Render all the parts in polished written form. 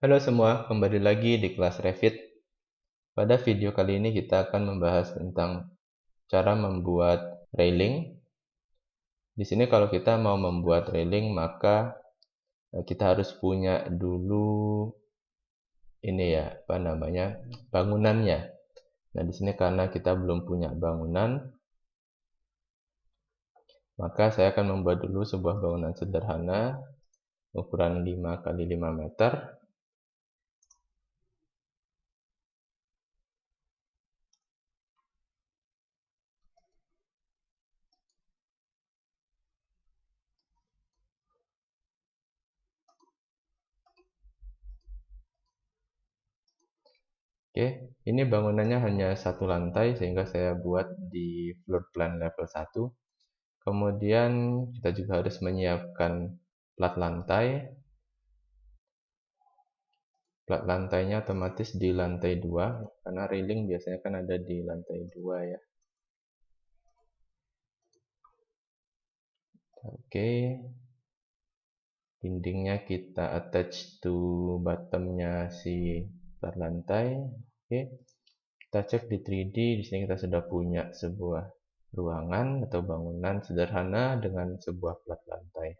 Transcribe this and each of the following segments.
Halo semua, kembali lagi di kelas Revit. Pada video kali ini kita akan membahas tentang cara membuat railing. Di sini kalau kita mau membuat railing, maka kita harus punya dulu ini ya, apa namanya, bangunannya. Nah, di sini karena kita belum punya bangunan, maka saya akan membuat dulu sebuah bangunan sederhana ukuran 5 kali 5 meter. Oke, ini bangunannya hanya satu lantai sehingga saya buat di floor plan level 1. Kemudian kita juga harus menyiapkan plat lantai. Plat lantainya otomatis di lantai 2 karena railing biasanya kan ada di lantai 2 ya. Oke, dindingnya kita attach to bottomnya si plat lantai. Oke, kita cek di 3D. Di sini kita sudah punya sebuah ruangan atau bangunan sederhana dengan sebuah plat lantai.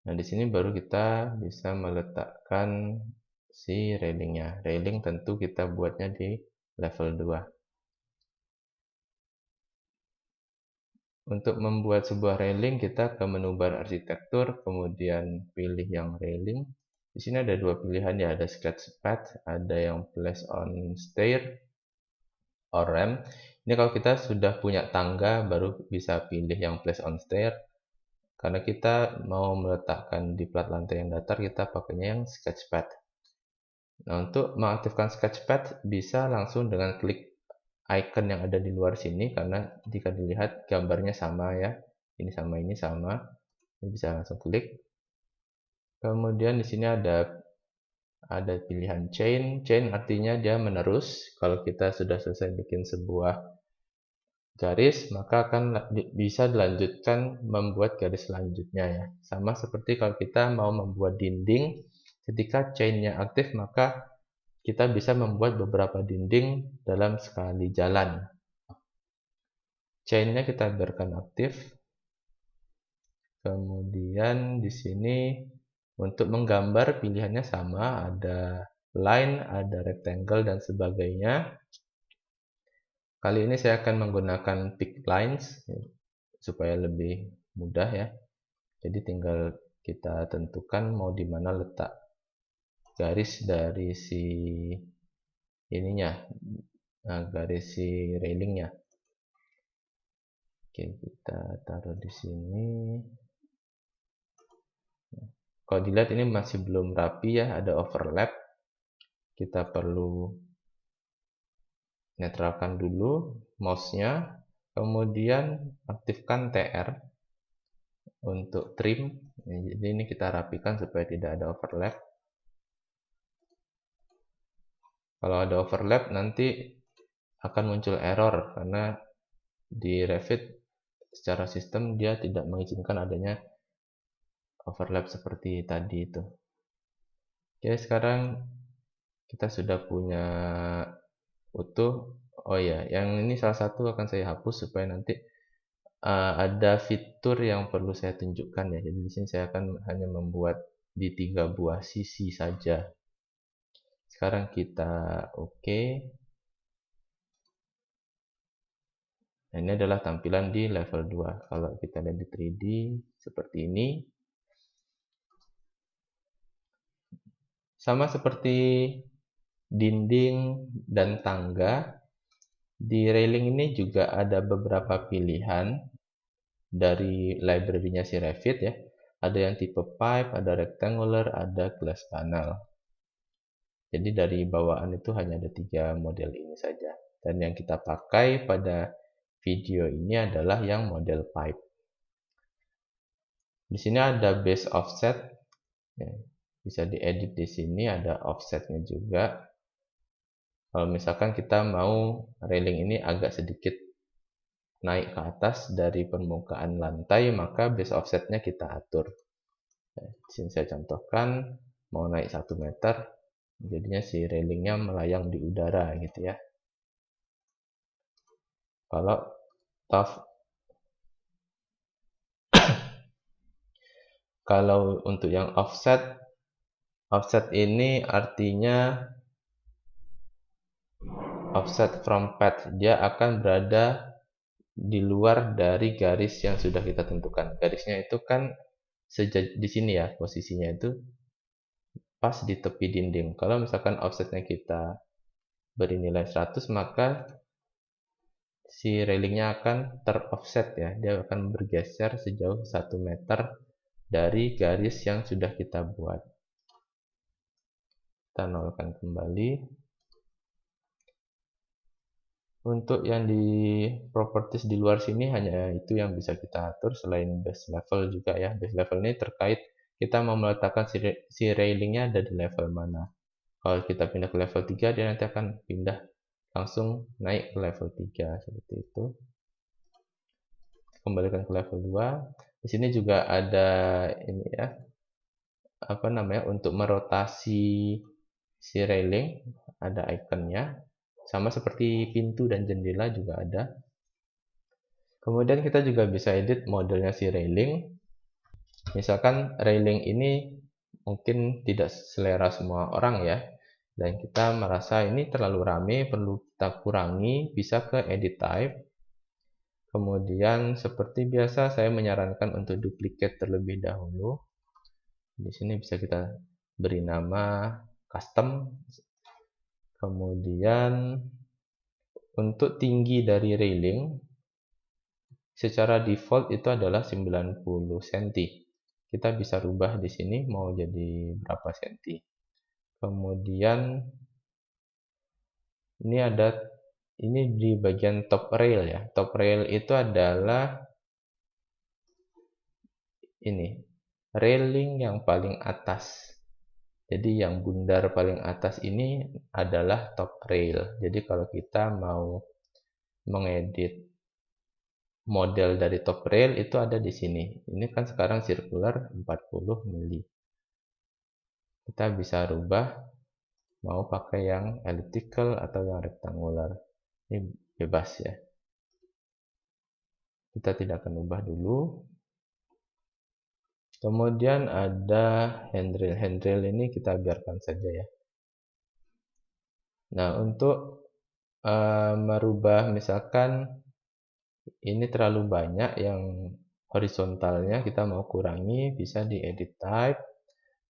Nah, di sini baru kita bisa meletakkan si railingnya. Railing tentu kita buatnya di level 2. Untuk membuat sebuah railing, kita ke menu bar arsitektur, kemudian pilih yang railing. Di sini ada dua pilihan ya, ada sketch pad, ada yang place on stair or ramp. Ini kalau kita sudah punya tangga, baru bisa pilih yang place on stair. Karena kita mau meletakkan di plat lantai yang datar, kita pakainya yang sketchpad. Nah, untuk mengaktifkan sketchpad bisa langsung dengan klik icon yang ada di luar sini, karena jika dilihat gambarnya sama ya. Ini sama ini sama. Ini bisa langsung klik. Kemudian di sini ada pilihan chain. Chain artinya dia menerus. Kalau kita sudah selesai bikin sebuah garis, maka akan bisa dilanjutkan membuat garis selanjutnya ya. Sama seperti kalau kita mau membuat dinding, ketika chainnya aktif maka kita bisa membuat beberapa dinding dalam sekali jalan. Chainnya kita biarkan aktif. Kemudian di sini untuk menggambar pilihannya sama, ada line, ada rectangle dan sebagainya. Kali ini saya akan menggunakan pick lines supaya lebih mudah ya. Jadi tinggal kita tentukan mau di mana letak garis dari si ininya, garis si railingnya. Oke, kita taruh di sini. Kalau dilihat ini masih belum rapi ya, ada overlap. Kita perlu netralkan dulu mouse-nya, kemudian aktifkan TR untuk trim. Jadi ini kita rapikan supaya tidak ada overlap. Kalau ada overlap nanti akan muncul error karena di Revit secara sistem dia tidak mengizinkan adanya overlap seperti tadi itu. Oke, sekarang kita sudah punya utuh. Oh ya, yang ini salah satu akan saya hapus supaya nanti ada fitur yang perlu saya tunjukkan ya. Jadi di sini saya akan hanya membuat di 3 buah sisi saja. Sekarang kita oke. Nah, ini adalah tampilan di level 2. Kalau kita lihat di 3D seperti ini. Sama seperti dinding dan tangga, di railing ini juga ada beberapa pilihan dari library-nya si Revit ya. Ada yang tipe pipe, ada rectangular, ada glass panel. Jadi dari bawaan itu hanya ada 3 model ini saja. Dan yang kita pakai pada video ini adalah yang model pipe. Di sini ada base offset. Ya, bisa diedit di sini, ada offsetnya juga. Kalau misalkan kita mau railing ini agak sedikit naik ke atas dari permukaan lantai, maka base offsetnya kita atur. Di sini saya contohkan. mau naik 1 meter, jadinya si railingnya melayang di udara gitu ya. Kalau untuk yang offset ini artinya offset from path, dia akan berada di luar dari garis yang sudah kita tentukan. Garisnya itu kan di sini ya, posisinya itu pas di tepi dinding. Kalau misalkan offsetnya kita beri nilai 100, maka si railingnya akan teroffset ya, dia akan bergeser sejauh 1 meter dari garis yang sudah kita buat. Kita nolkan kembali. Untuk yang di properties di luar sini hanya itu yang bisa kita atur, selain base level juga ya. Base level ini terkait kita mau meletakkan si railingnya ada di level mana. Kalau kita pindah ke level 3, dia nanti akan pindah langsung naik ke level 3 seperti itu. Kembalikan ke level 2. Di sini juga ada ini ya, apa namanya, untuk merotasi si railing ada ikonnya, sama seperti pintu dan jendela juga ada. Kemudian kita juga bisa edit modelnya si railing. Misalkan railing ini mungkin tidak selera semua orang ya, dan kita merasa ini terlalu rame, perlu kita kurangi, bisa ke edit type. Kemudian seperti biasa saya menyarankan untuk duplicate terlebih dahulu. Di sini bisa kita beri nama custom. Kemudian untuk tinggi dari railing secara default itu adalah 90 cm. Kita bisa rubah di sini mau jadi berapa cm. Kemudian ini di bagian top rail ya. Top rail itu adalah ini railing yang paling atas. Jadi yang bundar paling atas ini adalah top rail. Jadi kalau kita mau mengedit model dari top rail itu ada di sini. Ini kan sekarang circular 40 mili. Kita bisa rubah mau pakai yang elliptical atau yang rectangular. Ini bebas ya. Kita tidak akan ubah dulu. Kemudian ada handrail. Handrail ini kita biarkan saja ya. Nah, untuk merubah misalkan ini terlalu banyak yang horizontalnya, kita mau kurangi, bisa di edit type.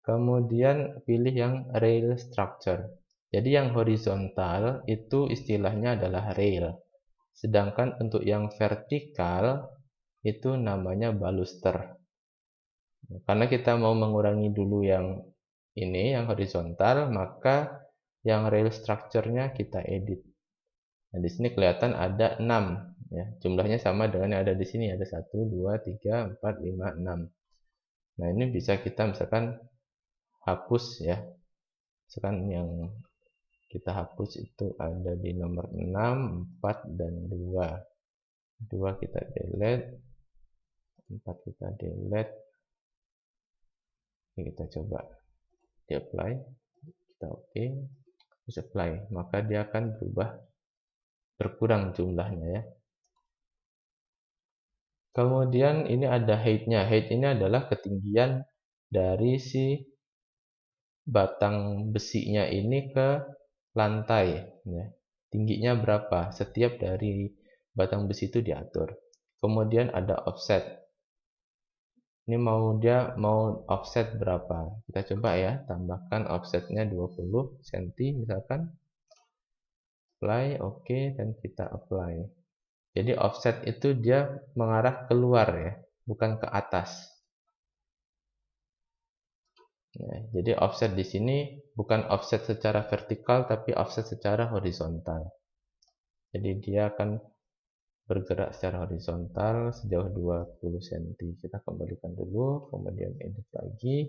Kemudian pilih yang rail structure. Jadi yang horizontal itu istilahnya adalah rail. Sedangkan untuk yang vertikal itu namanya baluster. Karena kita mau mengurangi dulu yang ini, yang horizontal, maka yang rail structure-nya kita edit. Nah, di sini kelihatan ada 6 ya. Jumlahnya sama dengan yang ada di sini, ada 1 2 3 4 5 6. Nah, ini bisa kita misalkan hapus ya. Misalkan yang kita hapus itu ada di nomor 6, 4 dan 2. 2 kita delete, 4 kita delete. Oke, kita coba di apply, kita oke, terus apply, maka dia akan berkurang jumlahnya ya. Kemudian ini ada height-nya. Height ini adalah ketinggian dari si batang besinya ini ke lantai ya. Tingginya berapa? Setiap dari batang besi itu diatur. Kemudian ada offset. Ini dia mau offset berapa? Kita coba ya, tambahkan offsetnya 20 cm misalkan. Apply, oke, dan kita apply. Jadi offset itu dia mengarah keluar ya, bukan ke atas. Ya, jadi offset di sini bukan offset secara vertikal, tapi offset secara horizontal. Jadi dia akan bergerak secara horizontal sejauh 20 cm. Kita kembalikan dulu, kemudian edit lagi.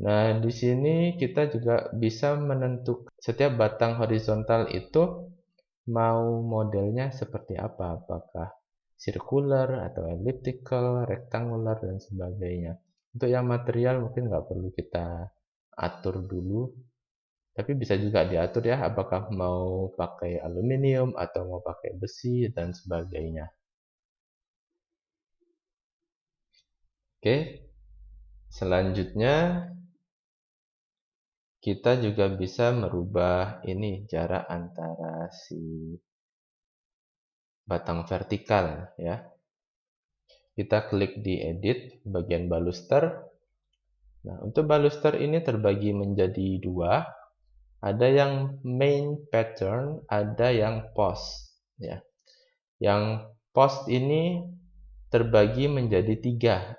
Nah, di sini kita juga bisa menentukan setiap batang horizontal itu mau modelnya seperti apa, apakah circular atau elliptical, rectangular dan sebagainya. Untuk yang material mungkin nggak perlu kita atur dulu, tapi bisa juga diatur ya, apakah mau pakai aluminium atau mau pakai besi dan sebagainya. Oke, selanjutnya kita juga bisa merubah ini jarak antara si batang vertikal ya. Kita klik di edit bagian baluster. Nah, untuk baluster ini terbagi menjadi dua. Ada yang main pattern, ada yang post ya. Yang post ini terbagi menjadi tiga.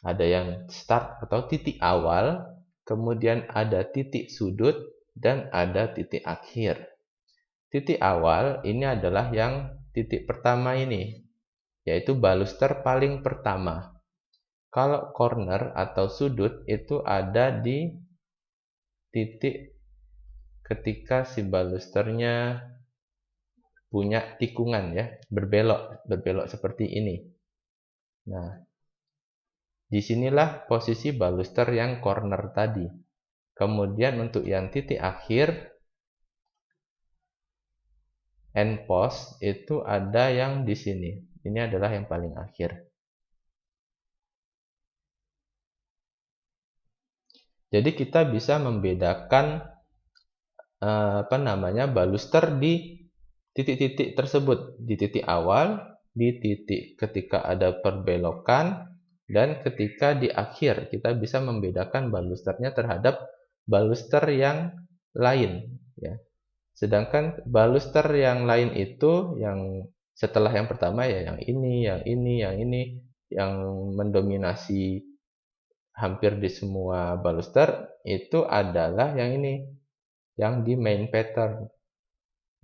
Ada yang start atau titik awal, kemudian ada titik sudut, dan ada titik akhir. Titik awal ini adalah yang titik pertama ini, yaitu baluster paling pertama. Kalau corner atau sudut itu ada di titik ketika si balusternya punya tikungan ya, berbelok seperti ini. Nah, disinilah posisi baluster yang corner tadi. Kemudian untuk yang titik akhir, end post itu ada yang di sini. Ini adalah yang paling akhir. Jadi kita bisa membedakan baluster di titik-titik tersebut, di titik awal, di titik ketika ada perbelokan, dan ketika di akhir kita bisa membedakan balusternya terhadap baluster yang lain ya. Sedangkan baluster yang lain itu yang setelah yang pertama ya yang ini yang mendominasi hampir di semua baluster itu adalah yang ini, yang di main pattern.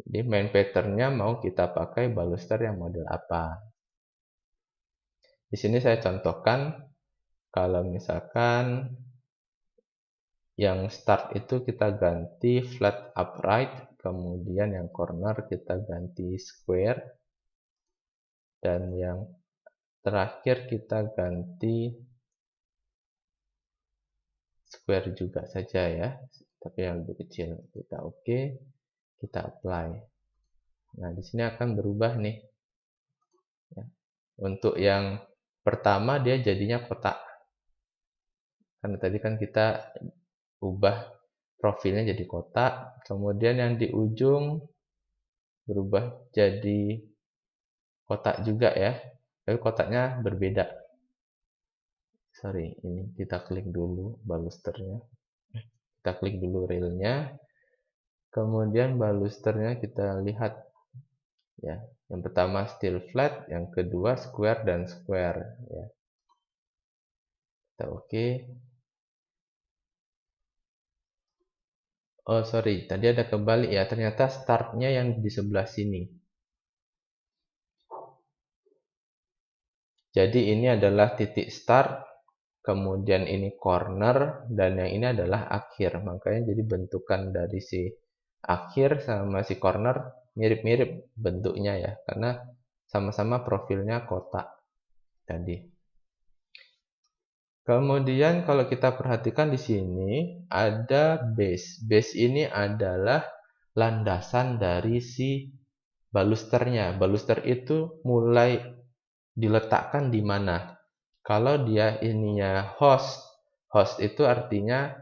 Jadi main patternnya mau kita pakai baluster yang model apa. Di sini saya contohkan kalau misalkan yang start itu kita ganti flat upright, kemudian yang corner kita ganti square, dan yang terakhir kita ganti square juga saja ya, tapi yang lebih kecil. Kita oke, kita apply. Nah, di sini akan berubah nih. Ya. Untuk yang pertama dia jadinya kotak. Karena tadi kan kita ubah profilnya jadi kotak, kemudian yang di ujung berubah jadi kotak juga ya, tapi kotaknya berbeda. Sorry, ini kita klik dulu balusternya, kita klik dulu railnya, kemudian balusternya kita lihat ya. Yang pertama still flat, yang kedua square dan square ya. Kita oke. Oh sorry, tadi ada kebalik ya, ternyata startnya yang di sebelah sini. Jadi ini adalah titik start, kemudian ini corner, dan yang ini adalah akhir. Makanya jadi bentukan dari si akhir sama si corner mirip-mirip bentuknya ya, karena sama-sama profilnya kotak tadi. Kemudian kalau kita perhatikan di sini ada base. Base ini adalah landasan dari si balusternya. Baluster itu mulai diletakkan di mana? Kalau dia ininya host, host itu artinya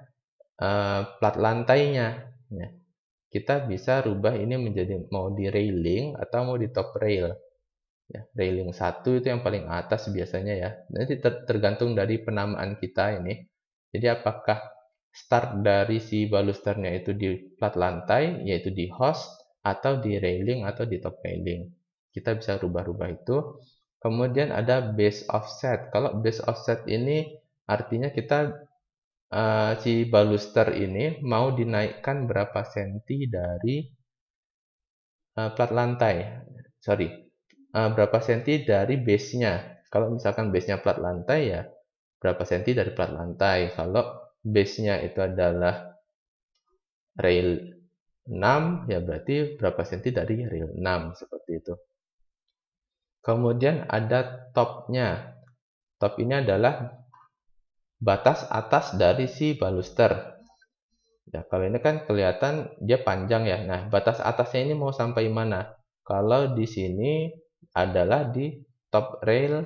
plat lantainya. Ya. Kita bisa rubah ini menjadi mau di railing atau mau di top rail. Ya, railing 1 itu yang paling atas biasanya ya. Nanti tergantung dari penamaan kita ini. Jadi apakah start dari si balusternya itu di plat lantai, yaitu di host, atau di railing atau di top railing. Kita bisa rubah-rubah itu. Kemudian ada base offset. Kalau base offset ini artinya kita si baluster ini mau dinaikkan berapa senti dari plat lantai. Sorry, berapa senti dari base-nya. Kalau misalkan base-nya plat lantai ya berapa senti dari plat lantai. Kalau base-nya itu adalah rail 6 ya berarti berapa senti dari rail 6 seperti itu. Kemudian ada top-nya. Top ini adalah batas atas dari si baluster. Ya, kalau ini kan kelihatan dia panjang ya. Nah, batas atasnya ini mau sampai mana? Kalau di sini adalah di top rail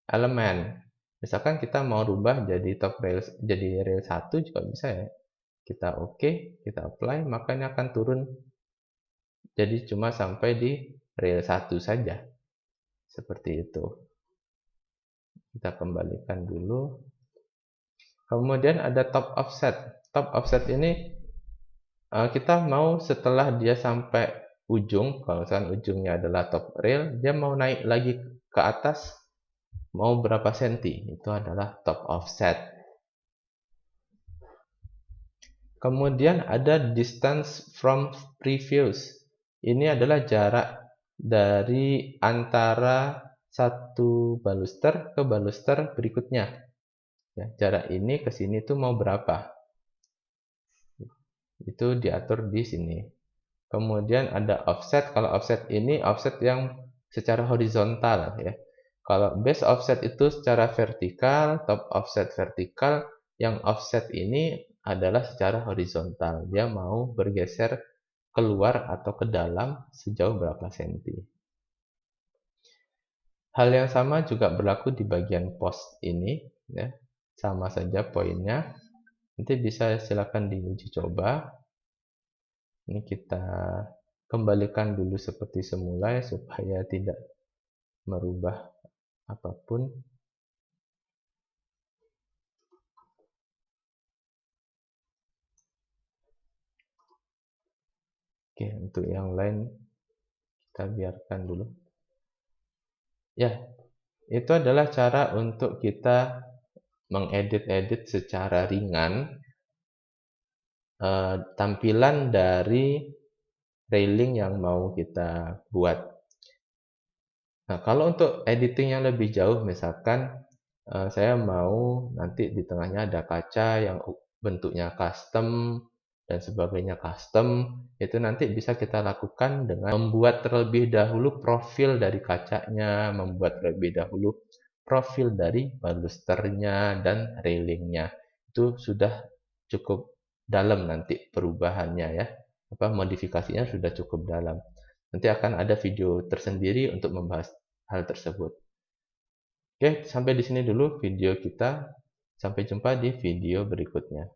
elemen. Misalkan kita mau rubah jadi top rail jadi rail 1 juga bisa ya. Kita oke, kita apply, maka ini akan turun jadi cuma sampai di rail 1 saja. Seperti itu. Kita kembalikan dulu. Kemudian ada top offset. Top offset ini kita mau setelah dia sampai ujung, kalau misalkan ujungnya adalah top rail, dia mau naik lagi ke atas, mau berapa senti, itu adalah top offset. Kemudian ada distance from previous. Ini adalah jarak dari antara satu baluster ke baluster berikutnya. Ya, jarak ini ke sini tuh mau berapa? Itu diatur di sini. Kemudian ada offset. Kalau offset ini offset yang secara horizontal ya. Kalau base offset itu secara vertikal, top offset vertikal, yang offset ini adalah secara horizontal. Dia mau bergeser keluar atau ke dalam sejauh berapa senti. Hal yang sama juga berlaku di bagian post ini ya. Sama saja poinnya. Nanti bisa silakan diuji coba. Ini kita kembalikan dulu seperti semula supaya tidak merubah apapun. Oke, untuk yang lain kita biarkan dulu. Ya, itu adalah cara untuk kita mengedit-edit secara ringan tampilan dari railing yang mau kita buat. Nah, kalau untuk editing yang lebih jauh, misalkan saya mau nanti di tengahnya ada kaca yang bentuknya custom dan sebagainya custom, itu nanti bisa kita lakukan dengan membuat terlebih dahulu profil dari kacanya, membuat terlebih dahulu profil dari balusternya dan railingnya. Itu sudah cukup dalam nanti perubahannya ya, modifikasinya sudah cukup dalam. Nanti akan ada video tersendiri untuk membahas hal tersebut. Oke, sampai di sini dulu video kita. Sampai jumpa di video berikutnya.